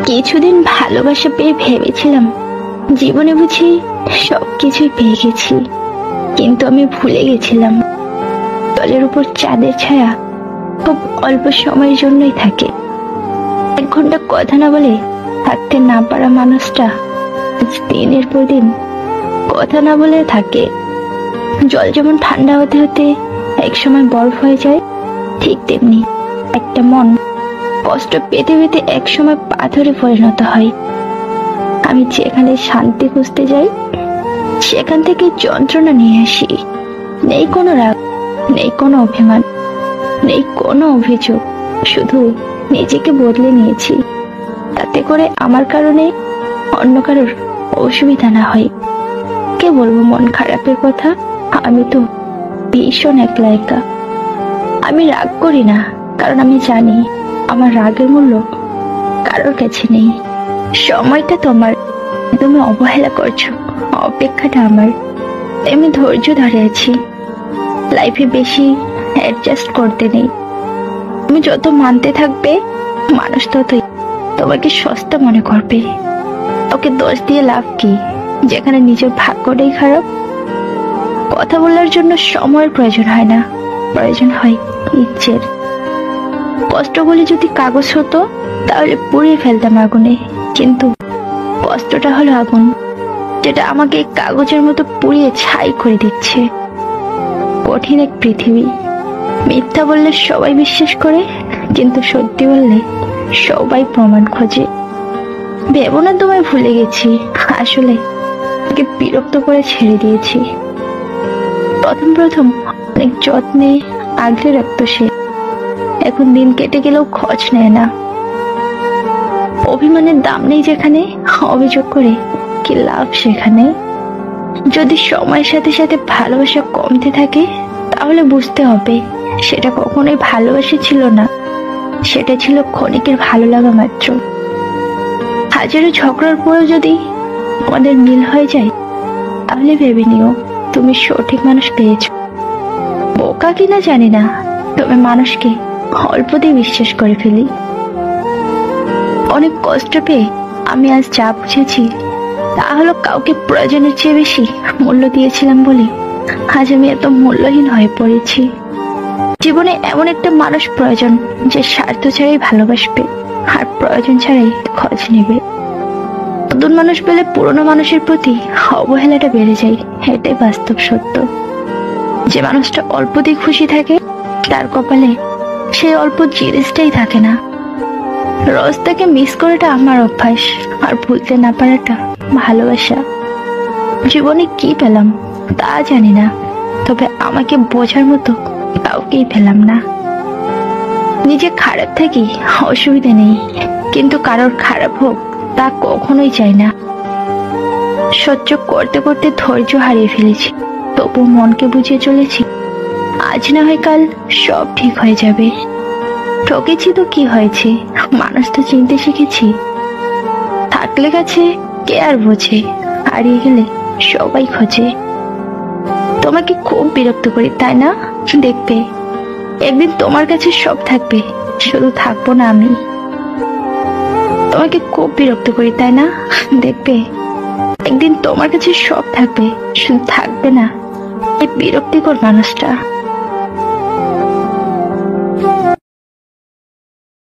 কিছুদিন ভালোবাসা পেয়ে ভেবেছিলাম জীবনে বুঝি সবকিছুই পেয়ে গেছি, কিন্তু আমি ভুলে গেছিলাম জলের উপর চাঁদের ছায়া খুব অল্প সময়ের জন্যই থাকে। 1 ঘন্টা কথা না বলে থাকতে না পারা মানুষটা আজ দিনের পর দিন কথা না বলে থাকে। জল যেমন ঠান্ডা হতে হতে একসময় বরফ হয়ে যায়, ঠিক তেমনি একটা মন কষ্ট পেতে পেতে একসময় পাথরে পরিণত হয়। আমি যেখানে শান্তি খুঁজতে যাই সেখান থেকে যন্ত্রণা নিয়ে আসি। নেই কোনো রাগ, নেই কোনো অভিমান, নেই কোনো অভিযোগ, শুধু নিজেকে বদলে নিয়েছি তাতে করে আমার কারণে অন্য কারোর অসুবিধা না হয়। কে বলবো মন খারাপের কথা? আমি তো ভীষণ একলা একা। আমি রাগ করি না, কারণ আমি জানি আমার রাগের মূল্য কারোর কাছে নেই। সময়টা তোমার, তুমি অবহেলা করছো, অপেক্ষাটা আমার। আমি ধৈর্য ধরে আছি। লাইফে বেশি অ্যাডজাস্ট করতে নেই। তুমি যত মানতে থাকবে মানুষ ততই তোমাকে সস্তা মনে করবে। ওকে দোষ দিয়ে লাভ কি যেখানে নিজের ভাগ্যটাই খারাপ? কথা বলার জন্য সময়ের প্রয়োজন হয় না, প্রয়োজন হয় ইচ্ছের। কষ্টগুলি যদি কাগজ হতো তাহলে পুড়িয়ে ফেলতাম আগুনে, কিন্তু কষ্টটা হলো আগুন, যেটা আমাকে কাগজের মতো পুড়িয়ে ছাই করে দিচ্ছে। কঠিন এক পৃথিবী। মিথ্যা বললে সবাই বিশ্বাস করে, কিন্তু সত্যি বললে সবাই প্রমাণ খোঁজে। ভেবো না তোমায় ভুলে গেছি, আসলে তাকে বিরক্ত করে ছেড়ে দিয়েছি। প্রথম প্রথম অনেক যত্নে আগলে রাখতো সে, এখন দিন কেটে গেলেও খোঁজ নেয় না। অভিমানের দাম নেই যেখানে, অভিযোগ করে কি লাভ সেখানে? যদি সময়ের সাথে সাথে ভালোবাসা কমতে থাকে তাহলে বুঝতে হবে সেটা কখনোই ভালোবাসা ছিল না, সেটা ছিল ক্ষণিকের ভালো লাগা মাত্র। হাজারো ঝগড়ার পরেও যদি আমাদের মিল হয়ে যায় তাহলে ভেবে নিও তুমি সঠিক মানুষ পেয়েছ। বোকা কিনা জানি না, তবে মানুষকে অল্পতেই বিশ্বাস করে ফেলি। অনেক কষ্ট পেয়ে আমি আজ যা বুঝেছি তা হলো কাউকে প্রয়োজনের চেয়ে বেশি মূল্য দিয়েছিলাম বলে আজ আমি এত মূল্যহীন হয়ে পড়েছি। জীবনে এমন একটা মানুষ প্রয়োজন যে স্বার্থ ছাড়াই ভালোবাসবে আর প্রয়োজন ছাড়াই খোঁজ নেবে। নতুন মানুষ পেলে পুরনো মানুষের প্রতি অবহেলাটা বেড়ে যায়, এটাই বাস্তব সত্য। যে মানুষটা অল্পতেই খুশি থাকে তার কপালে সেই অল্প জিনিসটাই থাকে না। রোজ তাকে মিস করাটা আমার অভ্যাস, আর ভুলতে না পারাটা ভালোবাসা। জীবনে কি পেলাম তা জানি না, তবে আমাকে বোঝার মতো কাউকেই পেলাম না। নিজে খারাপ থাকি অসুবিধা নেই, কিন্তু কারোর খারাপ হোক তা কখনোই চাই না। সহ্য করতে করতে ধৈর্য হারিয়ে ফেলেছি, তবু মনকে বুঝিয়ে চলেছি আজ না হয় কাল সব ঠিক হয়ে যাবে। ঠকেছি তো কি হয়েছে, মানুষ তো চিনতে শিখেছি। থাকলে কাছে কে আর বোঝে, হারিয়ে গেলে সবাই খোঁজে। তোমাকে খুব বিরক্ত করি তাই না? দেখবে একদিন তোমার কাছে সব থাকবে, শুধু থাকবো না আমি। তোমাকে খুব বিরক্ত করি তাই না? দেখবে একদিন তোমার কাছে সব থাকবে, শুধু থাকবে না এই বিরক্তিকর মানুষটা।